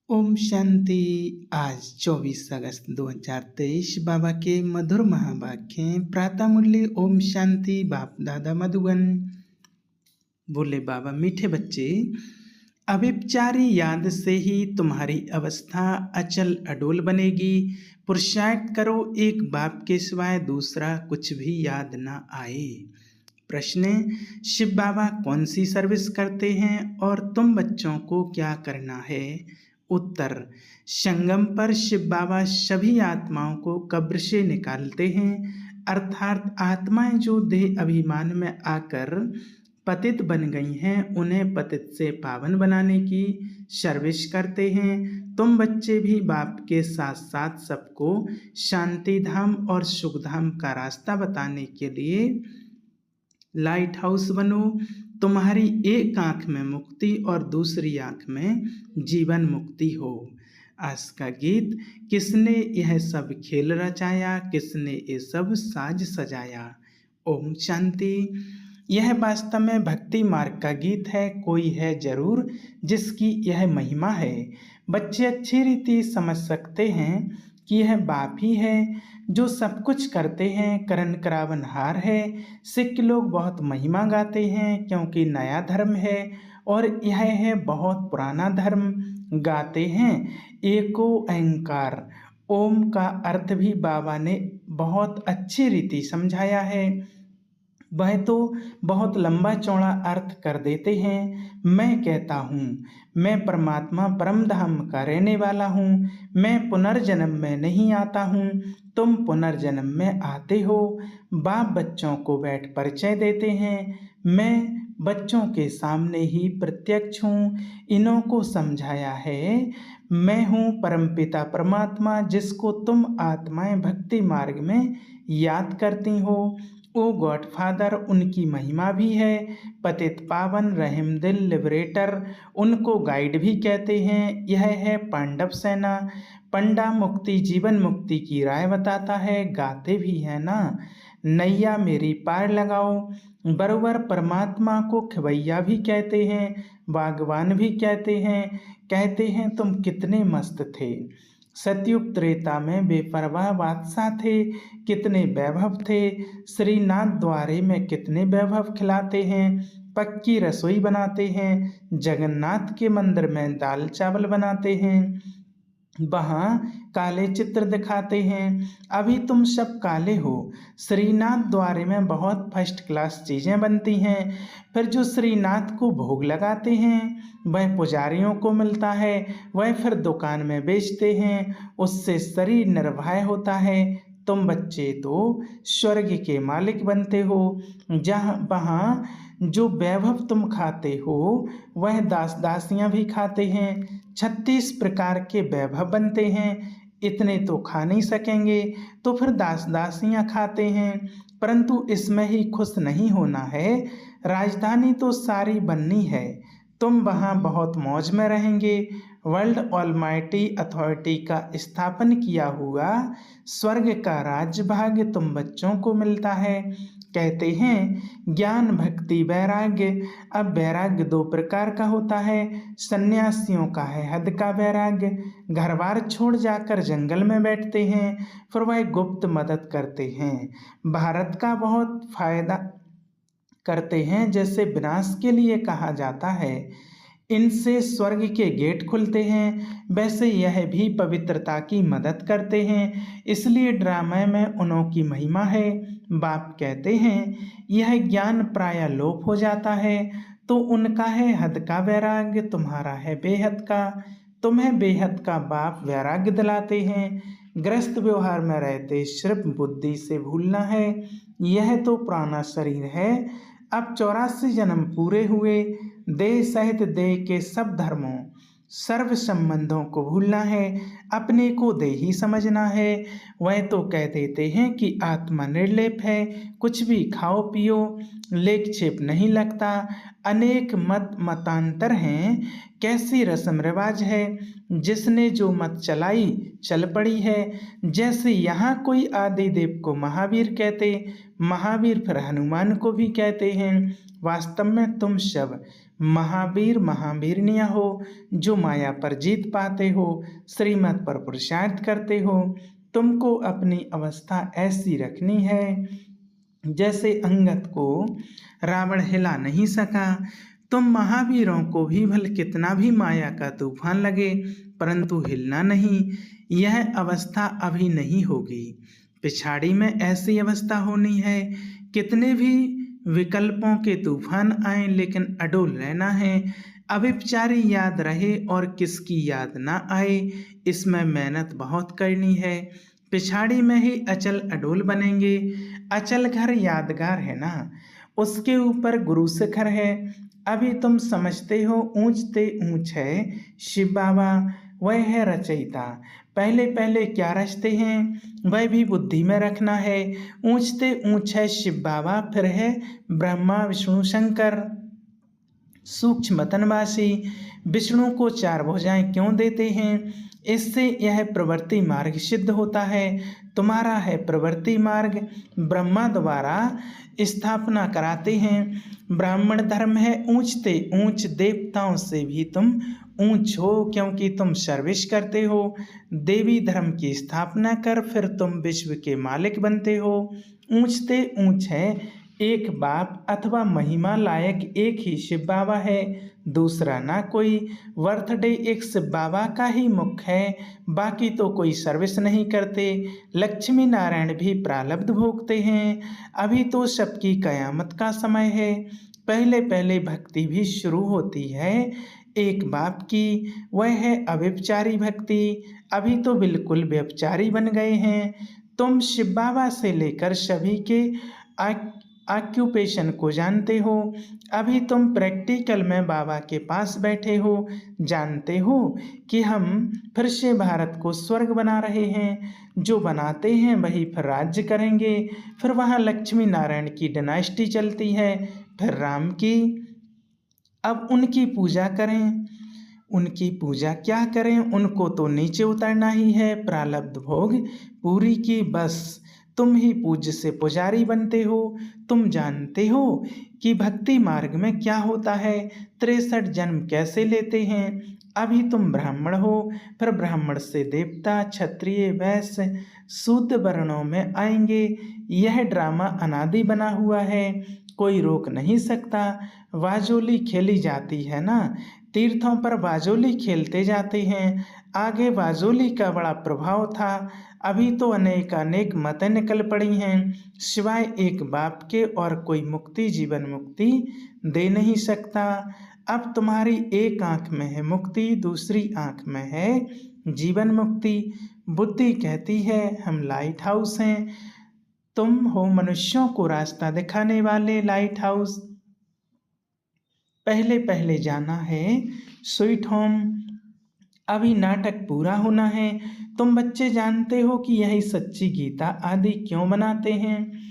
ओम शांति। आज 24 अगस्त 2023 बाबा के मधुर महावाक्य प्रातः मुरली। ओम शांति। बाप दादा मधुबन। बोले बाबा, मीठे बच्चे, अव्यभिचारी याद से ही तुम्हारी अवस्था अचल अडोल बनेगी। पुरुषार्थ करो, एक बाप के सिवाय दूसरा कुछ भी याद ना आए। प्रश्न: शिव बाबा कौन सी सर्विस करते हैं और तुम बच्चों को क्या करना है? उत्तर: संगम पर शिव बाबा सभी आत्माओं को कब्र से निकालते हैं, अर्थात आत्माएं जो देह अभिमान में आकर पतित बन गई हैं, उन्हें पतित से पावन बनाने की सर्विस करते हैं। तुम बच्चे भी बाप के साथ साथ सबको शांति धाम और सुख धाम का रास्ता बताने के लिए लाइट हाउस बनो। तुम्हारी एक आंख में मुक्ति और दूसरी आंख में जीवन मुक्ति हो। आज का गीत: किसने यह सब खेल रचाया, किसने ये सब साज सजाया। ओम शांति। यह वास्तव में भक्ति मार्ग का गीत है। कोई है जरूर जिसकी यह महिमा है। बच्चे अच्छी रीति समझ सकते हैं कि यह बाप ही है जो सब कुछ करते हैं, करण करावनहार है। सिख लोग बहुत महिमा गाते हैं क्योंकि नया धर्म है और यह है बहुत पुराना धर्म। गाते हैं एको अहंकार। ओम का अर्थ भी बाबा ने बहुत अच्छी रीति समझाया है। वह तो बहुत लंबा चौड़ा अर्थ कर देते हैं। मैं कहता हूँ, मैं परमात्मा परम धाम का रहने वाला हूँ। मैं पुनर्जन्म में नहीं आता हूँ, तुम पुनर्जन्म में आते हो। बाप बच्चों को बैठ परिचय देते हैं। मैं बच्चों के सामने ही प्रत्यक्ष हूँ। इन्हों को समझाया है, मैं हूँ परमपिता परमात्मा, जिसको तुम आत्माएं भक्ति मार्ग में याद करती हो। ओ गॉड फादर, उनकी महिमा भी है। पतित पावन, रहम दिल, लिबरेटर, उनको गाइड भी कहते हैं। यह है पांडव सेना। पंडा मुक्ति जीवन मुक्ति की राय बताता है। गाते भी है ना, नैया मेरी पार लगाओ। बरोबर परमात्मा को खवैया भी कहते हैं, बागवान भी कहते हैं। कहते हैं तुम कितने मस्त थे। सतयुग त्रेता में बेपरवाह बादशाह थे, कितने वैभव थे। श्रीनाथ द्वारे में कितने वैभव खिलाते हैं। पक्की रसोई बनाते हैं। जगन्नाथ के मंदिर में दाल चावल बनाते हैं, वहाँ काले चित्र दिखाते हैं। अभी तुम सब काले हो। श्रीनाथ द्वारे में बहुत फर्स्ट क्लास चीज़ें बनती हैं। फिर जो श्रीनाथ को भोग लगाते हैं वह पुजारियों को मिलता है, वह फिर दुकान में बेचते हैं, उससे शरीर निर्भय होता है। तुम बच्चे तो स्वर्ग के मालिक बनते हो। वहाँ जो वैभव तुम खाते हो वह दास दासियाँ भी खाते हैं। 36 प्रकार के वैभव बनते हैं। इतने तो खा नहीं सकेंगे तो फिर दास दासियाँ खाते हैं, परंतु इसमें ही खुश नहीं होना है। राजधानी तो सारी बननी है। तुम वहाँ बहुत मौज में रहेंगे। वर्ल्ड ऑलमाइटी अथॉरिटी का स्थापन किया हुआ स्वर्ग का राज्य भाग्य तुम बच्चों को मिलता है। कहते हैं ज्ञान भक्ति वैराग्य। अब वैराग्य 2 प्रकार का होता है। सन्यासियों का है हद का वैराग्य, घर बार छोड़ जाकर जंगल में बैठते हैं, फिर वह गुप्त मदद करते हैं, भारत का बहुत फायदा करते हैं, जैसे विनाश के लिए कहा जाता है। इनसे स्वर्ग के गेट खुलते हैं। वैसे यह भी पवित्रता की मदद करते हैं, इसलिए ड्रामे में उन्हों की महिमा है। बाप कहते हैं यह ज्ञान प्राय लोप हो जाता है, तो उनका है हद का वैराग्य, तुम्हारा है बेहद का। तुम्हें बेहद का बाप वैराग्य दिलाते हैं। ग्रस्त व्यवहार में रहते सिर्फ बुद्धि से भूलना है। यह तो पुराना शरीर है। अब 84 जन्म पूरे हुए। देह सहित देह के सब धर्मों सर्व संबंधों को भूलना है, अपने को देही समझना है। वह तो कह देते हैं कि आत्मा निर्लेप है, कुछ भी खाओ पियो, लेख छेप नहीं लगता। अनेक मत मतांतर हैं, कैसी रस्म रिवाज है, जिसने जो मत चलाई चल पड़ी है। जैसे यहाँ कोई आदि देव को महावीर कहते, महावीर फिर हनुमान को भी कहते हैं। वास्तव में तुम सब महावीर महावीरनिया हो, जो माया पर जीत पाते हो, श्रीमत पर पुरुषार्थ करते हो। तुमको अपनी अवस्था ऐसी रखनी है जैसे अंगद को रावण हिला नहीं सका। तुम महावीरों को भी भल कितना भी माया का तूफान लगे, परंतु हिलना नहीं। यह अवस्था अभी नहीं होगी, पिछाड़ी में ऐसी अवस्था होनी है। कितने भी विकल्पों के तूफान आए, लेकिन अडोल रहना है। अभिचारी याद रहे और किसकी याद ना आए, इसमें मेहनत बहुत करनी है। पिछाड़ी में ही अचल अडोल बनेंगे। अचल घर यादगार है ना, उसके ऊपर गुरु शिखर है। अभी तुम समझते हो ऊंचते ऊंच है शिव बाबा, वह है रचयिता। पहले पहले क्या रचते हैं वह भी बुद्धि में रखना है। ऊंचते ऊंच है शिव बाबा, फिर है ब्रह्मा विष्णु शंकर। सूक्ष्म तनवासी विष्णु को 4 भुजाएं क्यों देते हैं? इससे यह प्रवृत्ति मार्ग सिद्ध होता है। तुम्हारा है प्रवृत्ति मार्ग, ब्रह्मा द्वारा स्थापना कराते हैं। ब्राह्मण धर्म है ऊंचते ऊंच, देवताओं से भी तुम ऊंच हो, क्योंकि तुम सर्विस करते हो। देवी धर्म की स्थापना कर फिर तुम विश्व के मालिक बनते हो। ऊंचते ऊंच है एक बाप अथवा महिमा लायक एक ही शिव बाबा है, दूसरा ना कोई। बर्थडे एक शिव बाबा का ही मुख्य है, बाकी तो कोई सर्विस नहीं करते। लक्ष्मी नारायण भी प्रारब्ध भोगते हैं। अभी तो सबकी कयामत का समय है। पहले पहले भक्ति भी शुरू होती है एक बाप की, वह है अव्यभिचारी भक्ति। अभी तो बिल्कुल व्यभिचारी बन गए हैं। तुम शिव बाबा से लेकर सभी के ऑक्यूपेशन को जानते हो। अभी तुम प्रैक्टिकल में बाबा के पास बैठे हो, जानते हो कि हम फिर से भारत को स्वर्ग बना रहे हैं। जो बनाते हैं वही फिर राज्य करेंगे। फिर वहाँ लक्ष्मी नारायण की डायनेस्टी चलती है, फिर राम की। अब उनकी पूजा करें। उनकी पूजा क्या करें, उनको तो नीचे उतरना ही है। प्रारब्ध भोग पूरी की बस तुम ही पूज्य से पुजारी बनते हो। तुम जानते हो कि भक्ति मार्ग में क्या होता है, 63 जन्म कैसे लेते हैं। अभी तुम ब्राह्मण हो, फिर ब्राह्मण से देवता, क्षत्रिय, वैश्य, शूद्र वर्णों में आएंगे। यह ड्रामा अनादि बना हुआ है, कोई रोक नहीं सकता। बाजोली खेली जाती है ना, तीर्थों पर बाजोली खेलते जाते हैं। आगे बाजोली का बड़ा प्रभाव था, अभी तो अनेक मतें निकल पड़ी हैं। सिवाय एक बाप के और कोई मुक्ति जीवन मुक्ति दे नहीं सकता। अब तुम्हारी एक आंख में है मुक्ति, दूसरी आंख में है जीवन मुक्ति। बुद्धि कहती है हम लाइट हाउस हैं, तुम हो मनुष्यों को रास्ता दिखाने वाले लाइट हाउस। पहले पहले जाना है स्वीट होम। अभी नाटक पूरा होना है। तुम बच्चे जानते हो कि यही सच्ची गीता आदि क्यों बनाते हैं।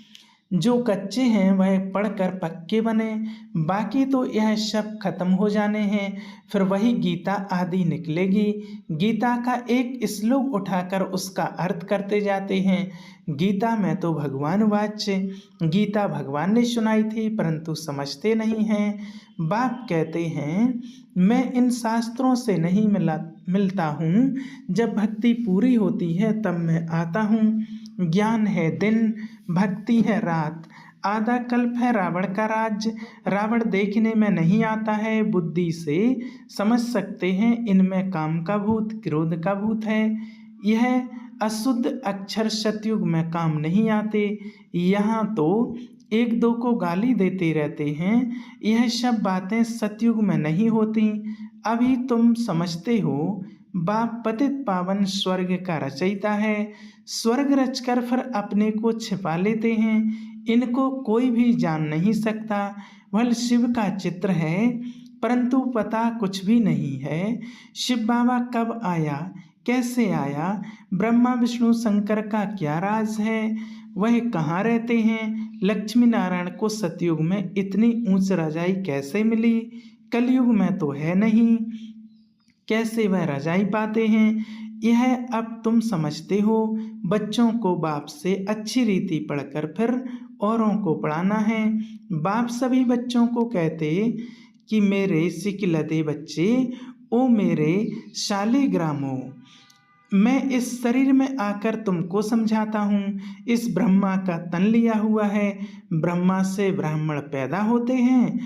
जो कच्चे हैं वह पढ़कर पक्के बने, बाकी तो यह सब खत्म हो जाने हैं, फिर वही गीता आदि निकलेगी। गीता का एक श्लोक उठाकर उसका अर्थ करते जाते हैं। गीता में तो भगवान वाच्य, गीता भगवान ने सुनाई थी, परंतु समझते नहीं हैं। बाप कहते हैं मैं इन शास्त्रों से नहीं मिलता हूँ, जब भक्ति पूरी होती है तब मैं आता हूँ। ज्ञान है दिन, भक्ति है रात। आधा कल्प है रावण का राज्य। रावण देखने में नहीं आता है, बुद्धि से समझ सकते हैं इनमें काम का भूत, क्रोध का भूत है। यह अशुद्ध अक्षर सतयुग में काम नहीं आते। यहाँ तो एक दो को गाली देते रहते हैं, यह सब बातें सतयुग में नहीं होती। अभी तुम समझते हो बाप पतित पावन स्वर्ग का रचयिता है। स्वर्ग रचकर फिर अपने को छिपा लेते हैं, इनको कोई भी जान नहीं सकता। वह शिव का चित्र है, परंतु पता कुछ भी नहीं है। शिव बाबा कब आया, कैसे आया, ब्रह्मा विष्णु शंकर का क्या राज है, वह कहाँ रहते हैं। लक्ष्मी नारायण को सतयुग में इतनी ऊंच रजाई कैसे मिली, कलयुग में तो है नहीं, कैसे वह रजाई पाते हैं। यह अब तुम समझते हो। बच्चों को बाप से अच्छी रीति पढ़कर फिर औरों को पढ़ाना है। बाप सभी बच्चों को कहते कि मेरे सिकिलदे बच्चे, ओ मेरे शालिग्रामों, मैं इस शरीर में आकर तुमको समझाता हूँ। इस ब्रह्मा का तन लिया हुआ है, ब्रह्मा से ब्राह्मण पैदा होते हैं,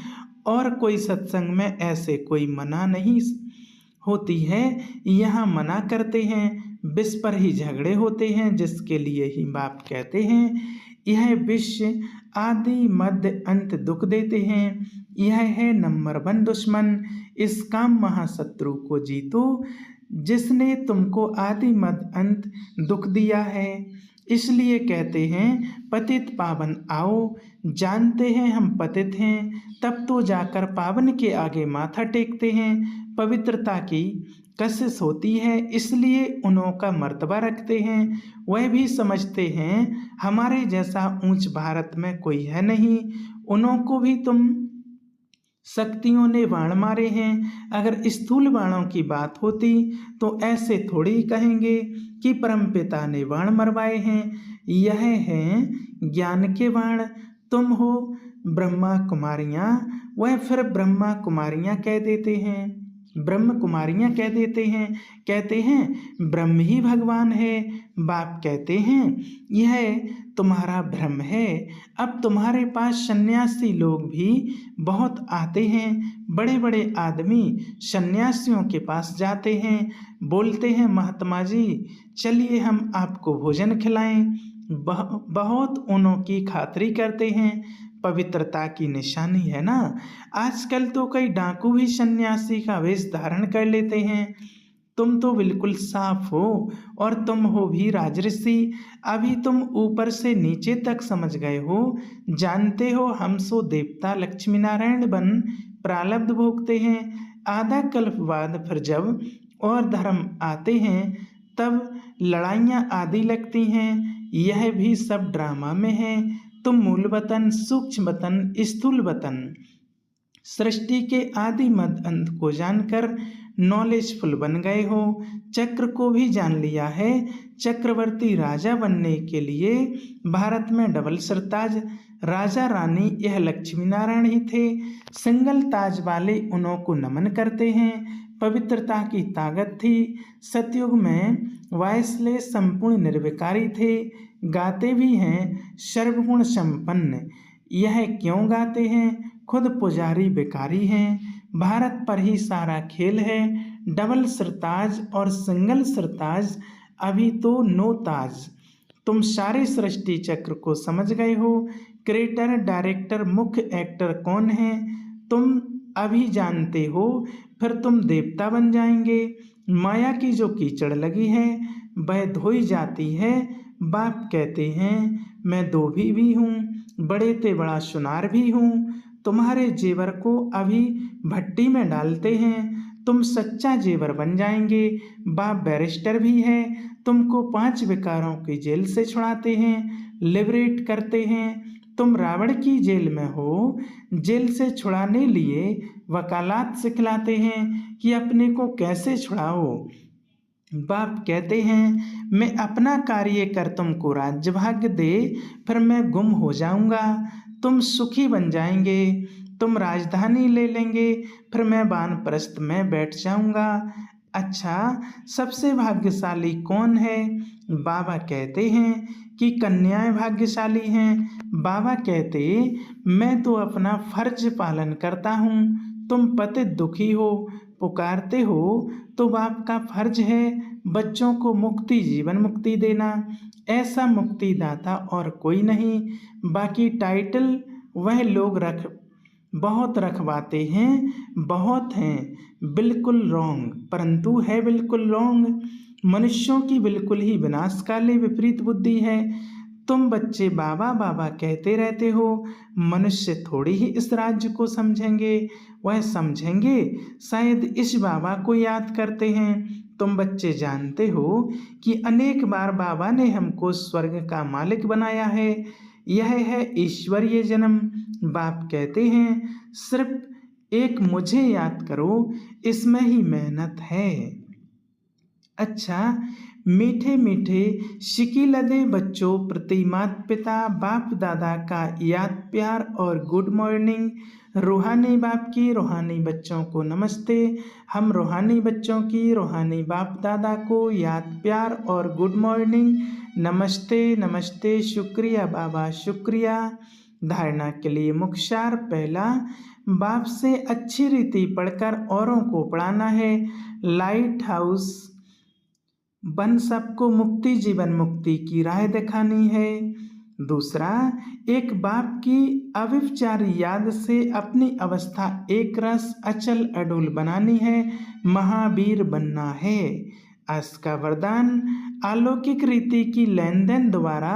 और कोई सत्संग में ऐसे कोई मना नहीं होती है। यहाँ मना करते हैं, विष पर ही झगड़े होते हैं, जिसके लिए ही बाप कहते हैं यह विष आदि मध्य अंत दुख देते हैं। यह है नंबर 1 दुश्मन। इस काम महाशत्रु को जीतो जिसने तुमको आदि मध्य अंत दुख दिया है। इसलिए कहते हैं पतित पावन आओ, जानते हैं हम पतित हैं, तब तो जाकर पावन के आगे माथा टेकते हैं। पवित्रता की कशिश होती है, इसलिए उन्हों का मर्तबा रखते हैं। वह भी समझते हैं हमारे जैसा ऊंच भारत में कोई है नहीं। उन्हों को भी तुम शक्तियों ने बाण मारे हैं। अगर स्थूल बाणों की बात होती तो ऐसे थोड़ी ही कहेंगे कि परमपिता ने बाण मरवाए हैं। यह हैं ज्ञान के बाण। तुम हो ब्रह्मा कुमारियाँ, वह फिर ब्रह्मा कुमारियाँ कह देते हैं, ब्रह्म कुमारियाँ कह देते हैं, कहते हैं ब्रह्म ही भगवान है। बाप कहते हैं यह तुम्हारा भ्रम है। अब तुम्हारे पास सन्यासी लोग भी बहुत आते हैं। बड़े बड़े आदमी सन्यासियों के पास जाते हैं, बोलते हैं महात्मा जी चलिए हम आपको भोजन खिलाएं। बहुत उन्हों की खातिरी करते हैं। पवित्रता की निशानी है ना। आजकल तो कई डाकू भी सन्यासी का वेश धारण कर लेते हैं। तुम तो बिल्कुल साफ हो, और तुम हो भी राजऋषि। अभी तुम ऊपर से नीचे तक समझ गए हो। जानते हो हम सो देवता लक्ष्मी नारायण बन प्रारब्ध भोगते हैं। आधा कल्प बाद फिर जब और धर्म आते हैं तब लड़ाइयाँ आदि लगती हैं। यह भी सब ड्रामा में है। तुम मूल वतन, सूक्ष्म वतन, स्थूल वतन, सृष्टि के आदि मध्य अंत को जानकर नॉलेजफुल बन गए हो। चक्र को भी जान लिया है। चक्रवर्ती राजा बनने के लिए भारत में डबल सरताज राजा रानी यह लक्ष्मी नारायण ही थे। सिंगल ताज वाले उन्हों को नमन करते हैं। पवित्रता की ताकत थी। सतयुग में वायसले संपूर्ण निर्विकारी थे। गाते भी हैं सर्वगुण संपन्न। यह क्यों गाते हैं? खुद पुजारी बेकारी हैं। भारत पर ही सारा खेल है। डबल सरताज और सिंगल सरताज, अभी तो नो ताज। तुम सारे सृष्टि चक्र को समझ गए हो। क्रिएटर, डायरेक्टर, मुख्य एक्टर कौन है तुम अभी जानते हो। फिर तुम देवता बन जाएंगे। माया की जो कीचड़ लगी है वह धोई जाती है। बाप कहते हैं मैं धोबी भी हूँ, बड़े ते बड़ा सुनार भी हूँ। तुम्हारे जेवर को अभी भट्टी में डालते हैं, तुम सच्चा जेवर बन जाएंगे। बाप बैरिस्टर भी है। तुमको 5 विकारों की जेल से छुड़ाते हैं, लिबरेट करते हैं। तुम रावण की जेल में हो। जेल से छुड़ाने लिए वकालत सिखलाते हैं कि अपने को कैसे छुड़ाओ। बाप कहते हैं मैं अपना कार्य कर तुमको राज्य भाग्य दे, फिर मैं गुम हो जाऊंगा, तुम सुखी बन जाएंगे। तुम राजधानी ले लेंगे, फिर मैं वानप्रस्थ में बैठ जाऊंगा। अच्छा, सबसे भाग्यशाली कौन है? बाबा कहते हैं कि कन्याएं भाग्यशाली हैं। बाबा कहते मैं तो अपना फर्ज पालन करता हूँ। तुम पतित दुखी हो, पुकारते हो तो बाप का फर्ज है बच्चों को मुक्ति, जीवन मुक्ति देना। ऐसा मुक्ति दाता और कोई नहीं। बाकी टाइटल वह लोग बहुत रखवाते हैं, बहुत हैं, बिल्कुल रॉन्ग, परंतु है बिल्कुल रॉन्ग। मनुष्यों की बिल्कुल ही विनाशकाली विपरीत बुद्धि है। तुम बच्चे बाबा बाबा कहते रहते हो। मनुष्य थोड़ी ही इस राज्य को समझेंगे। वह समझेंगे शायद इस बाबा को याद करते हैं। तुम बच्चे जानते हो कि अनेक बार बाबा ने हमको स्वर्ग का मालिक बनाया है। यह है ईश्वरीय जन्म। बाप कहते हैं सिर्फ एक मुझे याद करो, इसमें ही मेहनत है। अच्छा, मीठे मीठे सिकी लदे बच्चों प्रति माता पिता बाप दादा का याद प्यार और गुड मॉर्निंग। रूहानी बाप की रूहानी बच्चों को नमस्ते। हम रूहानी बच्चों की रूहानी बाप दादा को याद प्यार और गुड मॉर्निंग। नमस्ते नमस्ते, शुक्रिया बाबा शुक्रिया। धारणा के लिए मुख्य सार। पहला, बाप से अच्छी रीति पढ़कर औरों को पढ़ाना है। लाइट हाउस बन सबको मुक्ति जीवन मुक्ति की राह दिखानी है। दूसरा, एक बाप की अविचारी याद से अपनी अवस्था एक रस अचल अडुल बनानी है। महावीर बनना है। आज का वरदान, अलौकिक रीति की लेन देन द्वारा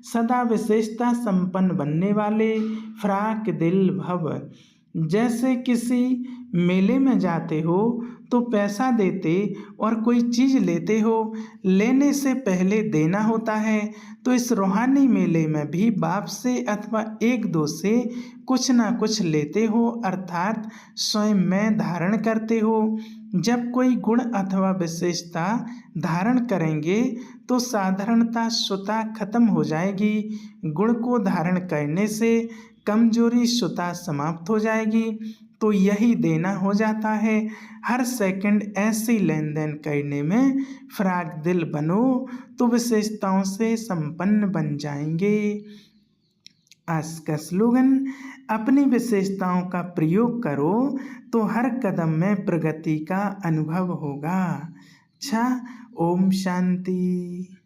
सदा विशेषता संपन्न बनने वाले फ्राक दिल भव। जैसे किसी मेले में जाते हो तो पैसा देते और कोई चीज़ लेते हो, लेने से पहले देना होता है। तो इस रूहानी मेले में भी बाप से अथवा एक दो से कुछ ना कुछ लेते हो, अर्थात स्वयं में धारण करते हो। जब कोई गुण अथवा विशेषता धारण करेंगे तो साधारणता स्वतः खत्म हो जाएगी। गुण को धारण करने से कमजोरी स्वतः समाप्त हो जाएगी। तो यही देना हो जाता है। हर सेकंड ऐसी लेन देन करने में फ्राक दिल बनो तो विशेषताओं से संपन्न बन जाएंगे। आज का स्लोगन, अपनी विशेषताओं का प्रयोग करो तो हर कदम में प्रगति का अनुभव होगा। अच्छा, ओम शांति।